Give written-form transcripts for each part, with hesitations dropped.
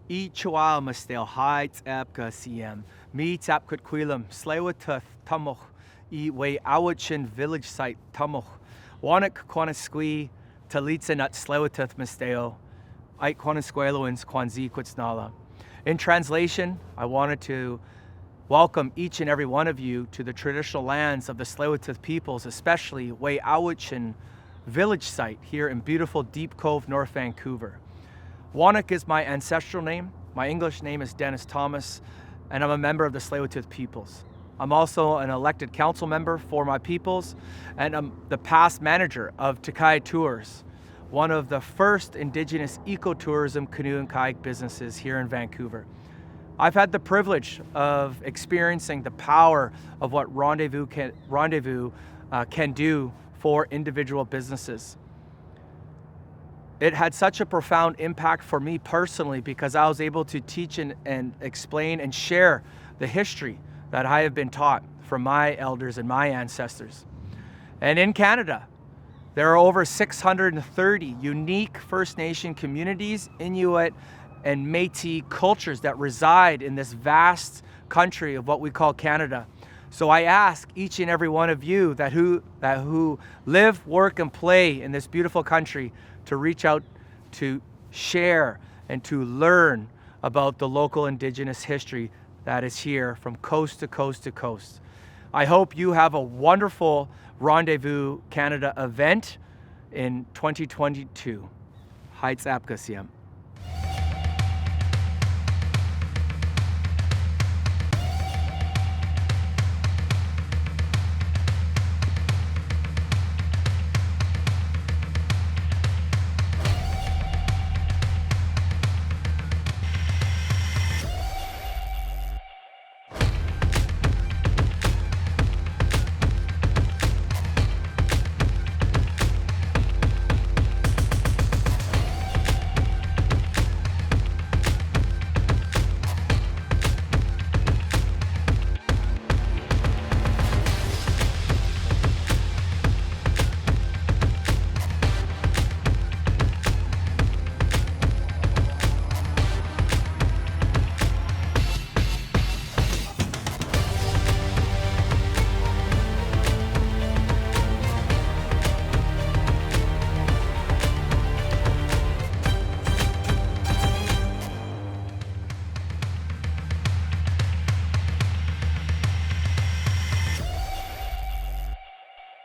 I Chihuahua Mustel Heights Epka CM. Me tap kut quilum, Slewatuth Tumoch, I way Awachin village site Tumoch. Wanak Quanasqui, Talitza nut Slewatuth Musteo, Ike Quanasqueloins Quanzi Quitsnala. In translation, I wanted to welcome each and every one of you to the traditional lands of the Tsleil-Waututh peoples, especially Way Awichin village site here in beautiful Deep Cove, North Vancouver. Wanak is my ancestral name. My English name is Dennis Thomas, and I'm a member of the Tsleil-Waututh peoples. I'm also an elected council member for my peoples, and I'm the past manager of Takai Tours, one of the first Indigenous ecotourism canoe and kayak businesses here in Vancouver. I've had the privilege of experiencing the power of what Rendezvous can do for individual businesses. It had such a profound impact for me personally because I was able to teach and explain and share the history that I have been taught from my elders and my ancestors. And in Canada, there are over 630 unique First Nation communities, Inuit, and Métis cultures that reside in this vast country of what we call Canada. So I ask each and every one of you who live, work, and play in this beautiful country to reach out to share and to learn about the local Indigenous history that is here from coast to coast to coast. I hope you have a wonderful Rendezvous Canada event in 2022. Heights Apkasiam.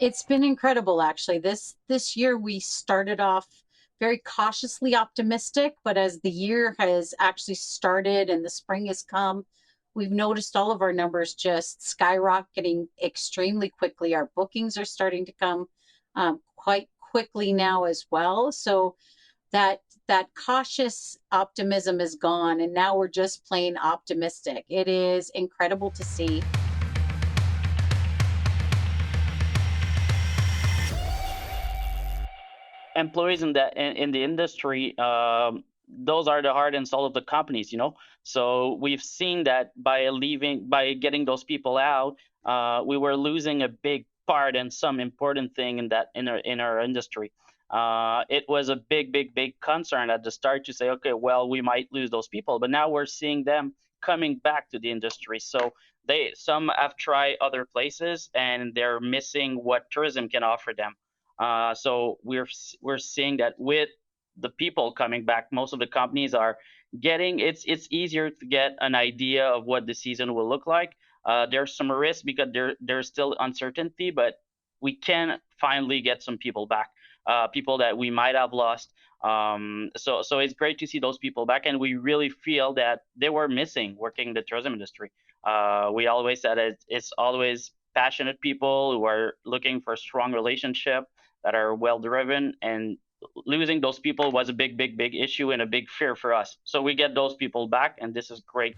It's been incredible, actually. This year we started off very cautiously optimistic, but as the year has actually started and the spring has come, we've noticed all of our numbers just skyrocketing extremely quickly. Our bookings are starting to come quite quickly now as well. So that cautious optimism is gone, and now we're just plain optimistic. It is incredible to see. Employees in the industry, those are the heart and soul of the companies, you know. So we've seen that by getting those people out, we were losing a big part and some important thing in our industry. It was a big concern at the start to say, okay, well, we might lose those people, but now we're seeing them coming back to the industry. So some have tried other places and they're missing what tourism can offer them. So we're seeing that with the people coming back, most of the companies are getting it's easier to get an idea of what the season will look like. There's some risk because there's still uncertainty, but we can finally get some people back, people that we might have lost. So it's great to see those people back, and we really feel that they were missing working in the tourism industry. We always said it's always passionate people who are looking for a strong relationship, that are well driven, and losing those people was a big issue and a big fear for us. So we get those people back, and this is great.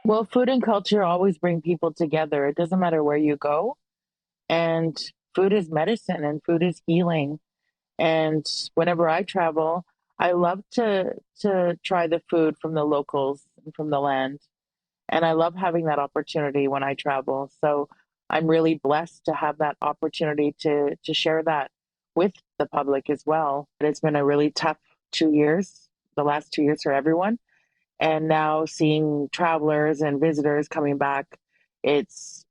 Well, food and culture always bring people together. It doesn't matter where you go. And food is medicine and food is healing. And whenever I travel, I love to try the food from the locals and from the land. And I love having that opportunity when I travel. So I'm really blessed to have that opportunity to share that with the public as well. It's been a really tough 2 years, the last 2 years for everyone. And now seeing travelers and visitors coming back, it's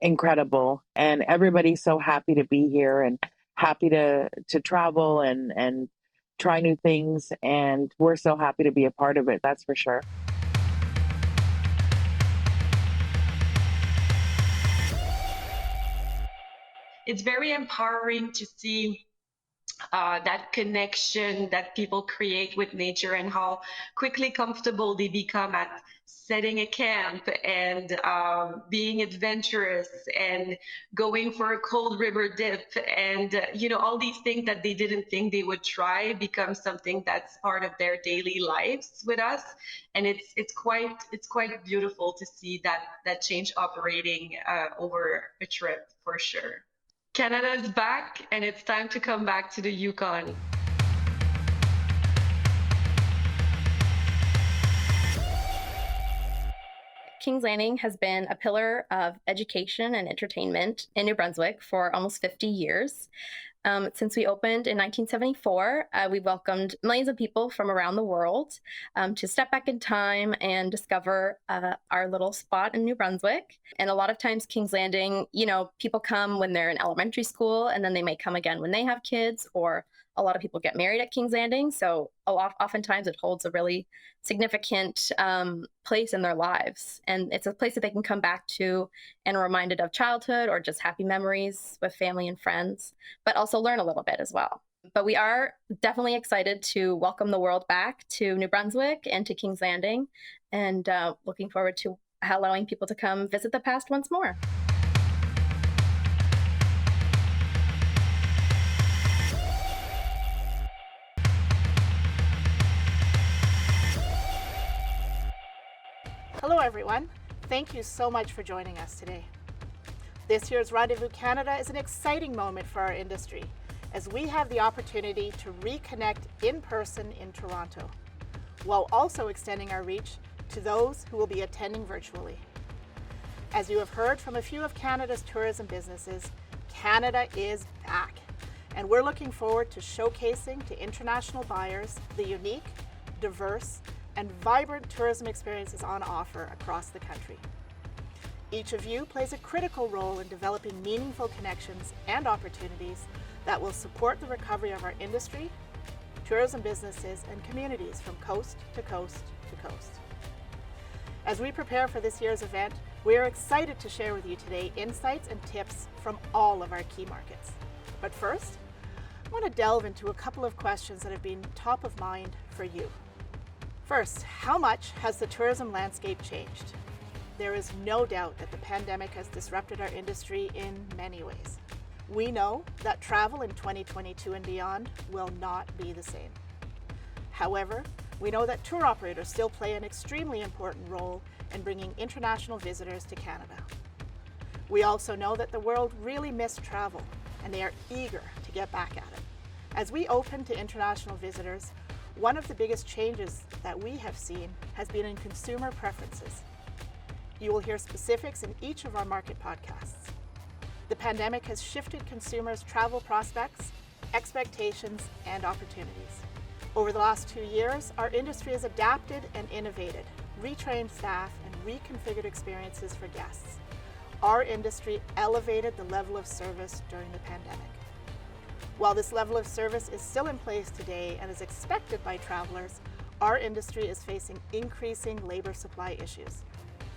incredible. And everybody's so happy to be here and happy to travel and try new things. And we're so happy to be a part of it, that's for sure. It's very empowering to see that connection that people create with nature and how quickly comfortable they become at setting a camp and being adventurous and going for a cold river dip and all these things that they didn't think they would try become something that's part of their daily lives with us. And it's quite beautiful to see that change operating over a trip, for sure. Canada is back, and it's time to come back to the Yukon. Kings Landing has been a pillar of education and entertainment in New Brunswick for almost 50 years. Since we opened in 1974, we welcomed millions of people from around the world to step back in time and discover our little spot in New Brunswick. And a lot of times Kings Landing, people come when they're in elementary school, and then they may come again when they have kids, or a lot of people get married at Kings Landing. So oftentimes it holds a really significant place in their lives. And it's a place that they can come back to and are reminded of childhood or just happy memories with family and friends, but also learn a little bit as well. But we are definitely excited to welcome the world back to New Brunswick and to Kings Landing, and looking forward to allowing people to come visit the past once more. Hello everyone, thank you so much for joining us today. This year's Rendez-vous Canada is an exciting moment for our industry as we have the opportunity to reconnect in person in Toronto, while also extending our reach to those who will be attending virtually. As you have heard from a few of Canada's tourism businesses, Canada is back, and we're looking forward to showcasing to international buyers the unique, diverse, and vibrant tourism experiences on offer across the country. Each of you plays a critical role in developing meaningful connections and opportunities that will support the recovery of our industry, tourism businesses, and communities from coast to coast to coast. As we prepare for this year's event, we are excited to share with you today insights and tips from all of our key markets. But first, I want to delve into a couple of questions that have been top of mind for you. First, how much has the tourism landscape changed? There is no doubt that the pandemic has disrupted our industry in many ways. We know that travel in 2022 and beyond will not be the same. However, we know that tour operators still play an extremely important role in bringing international visitors to Canada. We also know that the world really missed travel, and they are eager to get back at it. As we open to international visitors, one of the biggest changes that we have seen has been in consumer preferences. You will hear specifics in each of our market podcasts. The pandemic has shifted consumers' travel prospects, expectations, and opportunities. Over the last 2 years, our industry has adapted and innovated, retrained staff, and reconfigured experiences for guests. Our industry elevated the level of service during the pandemic. While this level of service is still in place today and is expected by travelers, our industry is facing increasing labor supply issues.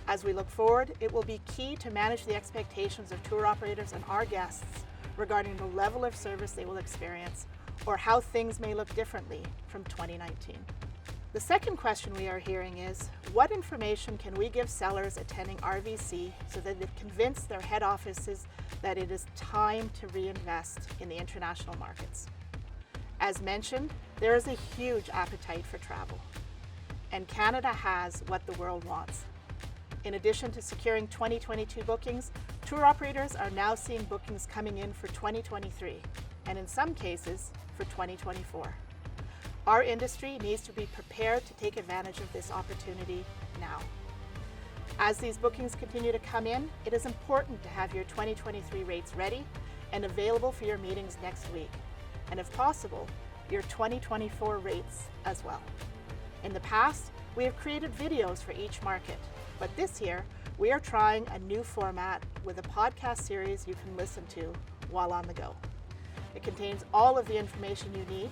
As we look forward, it will be key to manage the expectations of tour operators and our guests regarding the level of service they will experience or how things may look differently from 2019. The second question we are hearing is, what information can we give sellers attending RVC so that they convince their head offices that it is time to reinvest in the international markets? As mentioned, there is a huge appetite for travel, and Canada has what the world wants. In addition to securing 2022 bookings, tour operators are now seeing bookings coming in for 2023, and in some cases, for 2024. Our industry needs to be prepared to take advantage of this opportunity now. As these bookings continue to come in, it is important to have your 2023 rates ready and available for your meetings next week, and if possible, your 2024 rates as well. In the past, we have created videos for each market, but this year, we are trying a new format with a podcast series you can listen to while on the go. It contains all of the information you need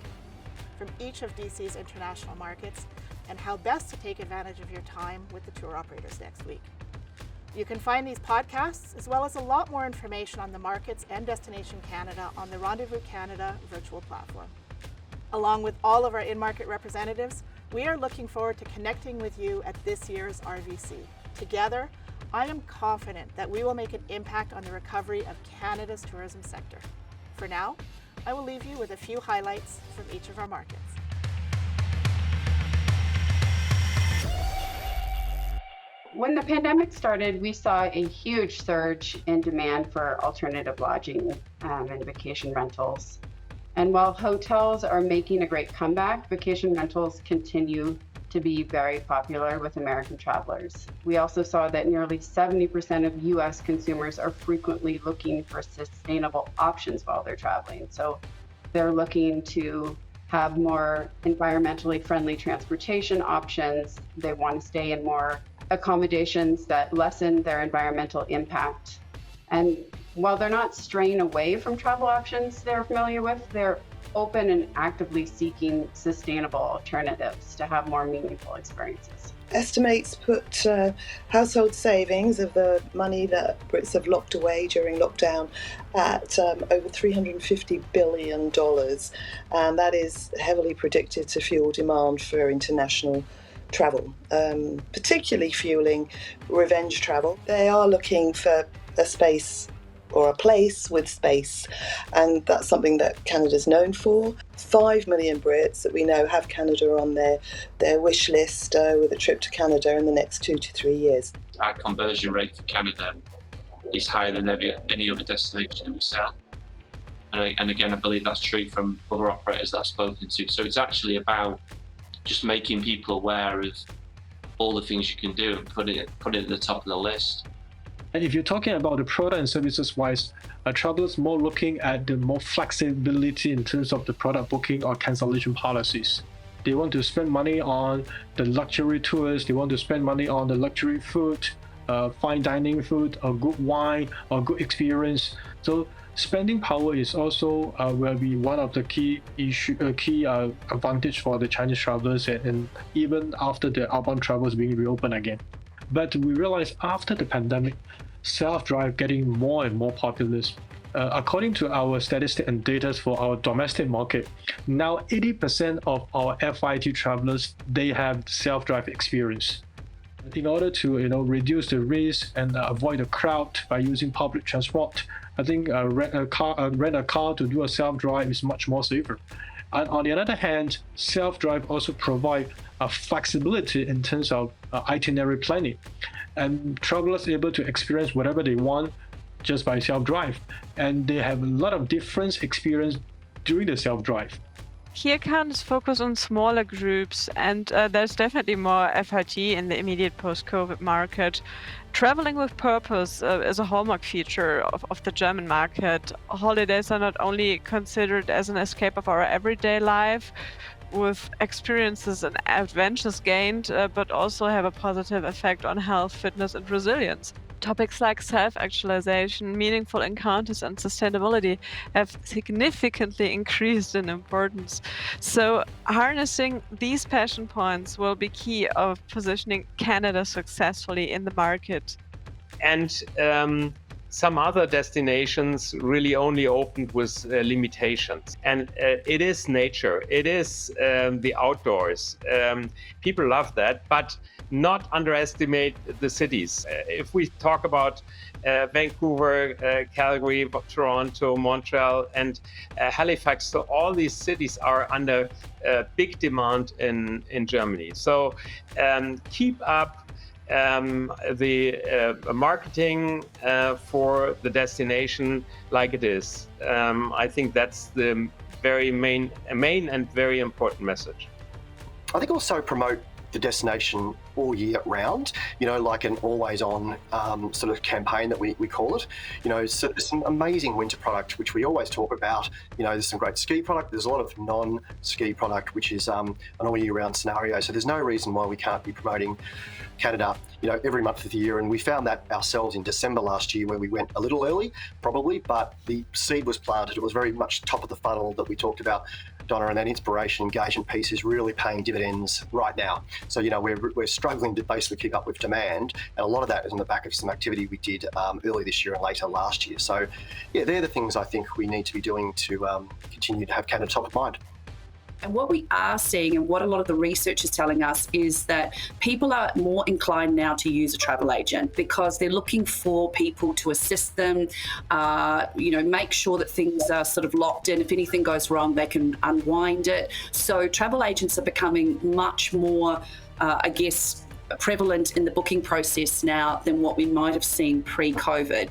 from each of DC's international markets and how best to take advantage of your time with the tour operators next week. You can find these podcasts as well as a lot more information on the markets and Destination Canada on the Rendez-vous Canada virtual platform. Along with all of our in-market representatives, we are looking forward to connecting with you at this year's RVC. Together, I am confident that we will make an impact on the recovery of Canada's tourism sector. For now, I will leave you with a few highlights from each of our markets. When the pandemic started, we saw a huge surge in demand for alternative lodging and vacation rentals. And while hotels are making a great comeback, vacation rentals continue to be very popular with American travelers. We also saw that nearly 70% of US consumers are frequently looking for sustainable options while they're traveling. So they're looking to have more environmentally friendly transportation options. They want to stay in more accommodations that lessen their environmental impact. And while they're not straying away from travel options they're familiar with, they're open and actively seeking sustainable alternatives to have more meaningful experiences. Estimates put household savings of the money that Brits have locked away during lockdown at over $350 billion, and that is heavily predicted to fuel demand for international travel, particularly fueling revenge travel. They are looking for a space or a place with space, and that's something that Canada's known for. 5 million Brits that we know have Canada on their wish list with a trip to Canada in the next 2 to 3 years. Our conversion rate for Canada is higher than any other destination that we sell. And again, I believe that's true from other operators that I've spoken to. So it's actually about just making people aware of all the things you can do and put it at the top of the list. And if you're talking about the product and services wise, travelers more looking at the more flexibility in terms of the product booking or cancellation policies. They want to spend money on the luxury tours, they want to spend money on the luxury food, fine dining food, or good wine, or good experience. So spending power is also will be one of the key advantage for the Chinese travelers, and even after the outbound travel is being reopened again. But we realize after the pandemic, self-drive getting more and more popular. According to our statistics and data for our domestic market, now 80% of our FIT travelers, they have self-drive experience. In order to reduce the risk and avoid the crowd by using public transport, I think rent a car to do a self-drive is much more safer. And on the other hand, self-drive also provide a flexibility in terms of itinerary planning, and travelers able to experience whatever they want just by self-drive, and they have a lot of different experience during the self-drive. Here Canada's focus on smaller groups, and there's definitely more FIT in the immediate post-COVID market. Traveling with purpose is a hallmark feature of the German market. Holidays are not only considered as an escape of our everyday life, with experiences and adventures gained, but also have a positive effect on health, fitness, and resilience. Topics like self-actualization, meaningful encounters, and sustainability have significantly increased in importance. So harnessing these passion points will be key of positioning Canada successfully in the market. And some other destinations really only opened with limitations. And it is nature, it is the outdoors. People love that, but not underestimate the cities. If we talk about Vancouver, Calgary, Toronto, Montreal, and Halifax, so all these cities are under big demand in Germany. So keep up the marketing for the destination like it is. I think that's the very main and very important message. I think also promote the destination all year round, like an always-on sort of campaign that we call it. So there's some amazing winter product, which we always talk about. There's some great ski product. There's a lot of non-ski product, which is an all-year-round scenario. So there's no reason why we can't be promoting Canada, every month of the year. And we found that ourselves in December last year, where we went a little early, probably, but the seed was planted. It was very much top of the funnel that we talked about, Donna, and that inspiration engagement piece is really paying dividends right now. So, we're struggling to basically keep up with demand. And a lot of that is on the back of some activity we did early this year and later last year. So, yeah, they're the things I think we need to be doing to continue to have Canada top of mind. And what we are seeing, and what a lot of the research is telling us, is that people are more inclined now to use a travel agent because they're looking for people to assist them, make sure that things are sort of locked in. If anything goes wrong, they can unwind it. So travel agents are becoming much more, prevalent in the booking process now than what we might have seen pre-COVID.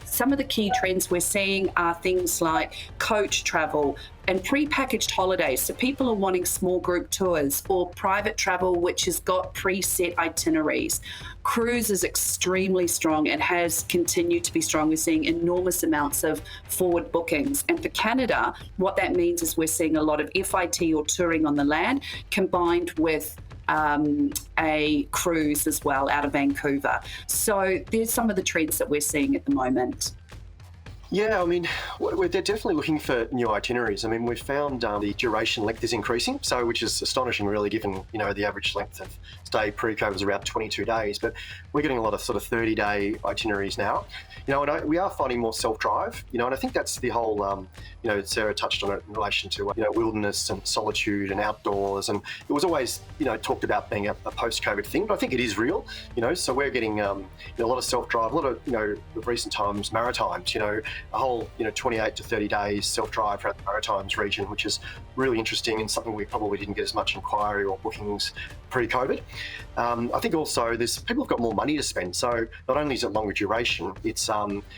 Some of the key trends we're seeing are things like coach travel and pre-packaged holidays. So people are wanting small group tours or private travel, which has got preset itineraries. Cruise is extremely strong and has continued to be strong. We're seeing enormous amounts of forward bookings. And for Canada, what that means is we're seeing a lot of FIT or touring on the land combined with a cruise as well out of Vancouver. So there's some of the trends that we're seeing at the moment. Yeah, they're definitely looking for new itineraries. We've found the duration length is increasing, which is astonishing, really, given the average length of stay pre-COVID was around 22 days. But we're getting a lot of sort of 30-day itineraries now. And we are finding more self-drive. And I think that's the whole. Sarah touched on it in relation to wilderness and solitude and outdoors, and it was always talked about being a post-COVID thing, but I think it is real. So we're getting a lot of self-drive, a lot of recent times Maritimes. A whole 28 to 30 days self-drive throughout the Maritimes region, which is really interesting and something we probably didn't get as much inquiry or bookings pre-COVID. I think also people have got more money to spend. So not only is it longer duration, it's a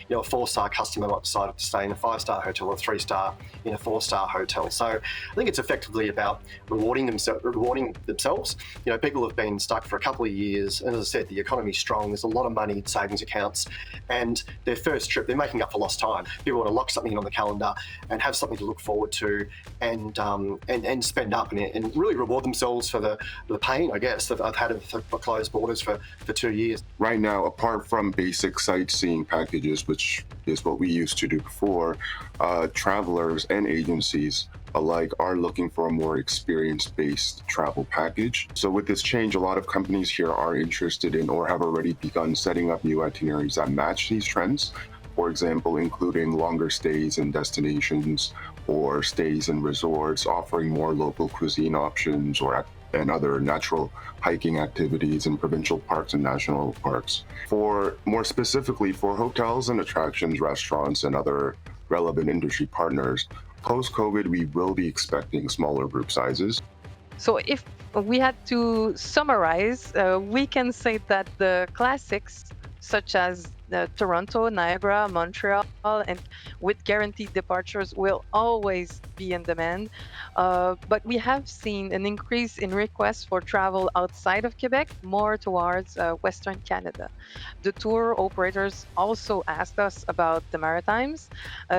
4-star customer might decide to stay in a 5-star hotel or a 3-star in a 4-star hotel. So I think it's effectively about rewarding themselves. People have been stuck for a couple of years, and as I said, the economy's strong. There's a lot of money in savings accounts, and their first trip, they're making up for lost time. People want to lock something in on the calendar and have something to look forward to, and spend up and really reward themselves for the pain, I guess, that I've had for closed borders for 2 years. Right now, apart from basic sightseeing packages, which is what we used to do before, travelers and agencies alike are looking for a more experience-based travel package. So with this change, a lot of companies here are interested in or have already begun setting up new itineraries that match these trends. For example, including longer stays in destinations or stays in resorts, offering more local cuisine options and other natural hiking activities in provincial parks and national parks. More specifically, for hotels and attractions, restaurants, and other relevant industry partners, post-COVID, we will be expecting smaller group sizes. So if we had to summarize, we can say that the classics, such as Toronto, Niagara, Montreal, and with guaranteed departures, will always be in demand. But we have seen an increase in requests for travel outside of Quebec, more towards Western Canada. The tour operators also asked us about the Maritimes,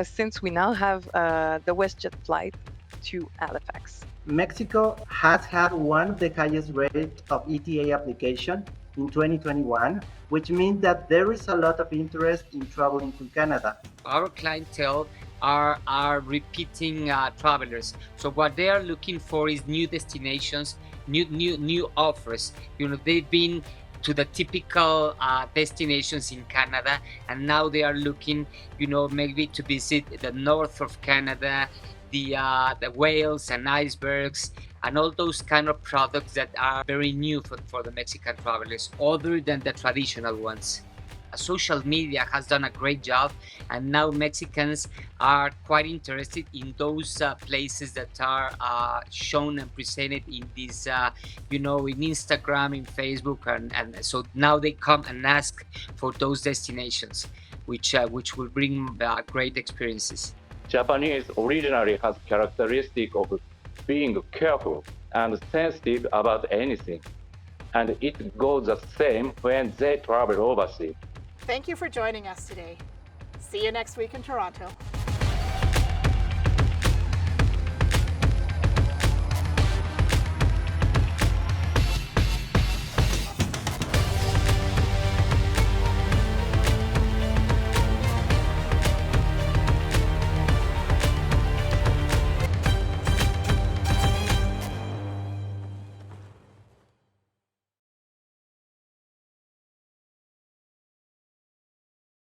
since we now have the WestJet flight to Halifax. Mexico has had one of the highest rates of ETA application in 2021, which means that there is a lot of interest in traveling to Canada. Our clientele are repeating travelers. So what they are looking for is new destinations, new offers. They've been to the typical destinations in Canada, and now they are looking, maybe to visit the north of Canada, the whales and icebergs, and all those kind of products that are very new for the Mexican travelers, other than the traditional ones. Social media has done a great job, and now Mexicans are quite interested in those places that are shown and presented in this, in Instagram, in Facebook, and so now they come and ask for those destinations, which will bring great experiences. Japanese originally has characteristic of being careful and sensitive about anything. and it goes the same when they travel overseas. Thank you for joining us today. See you next week in Toronto.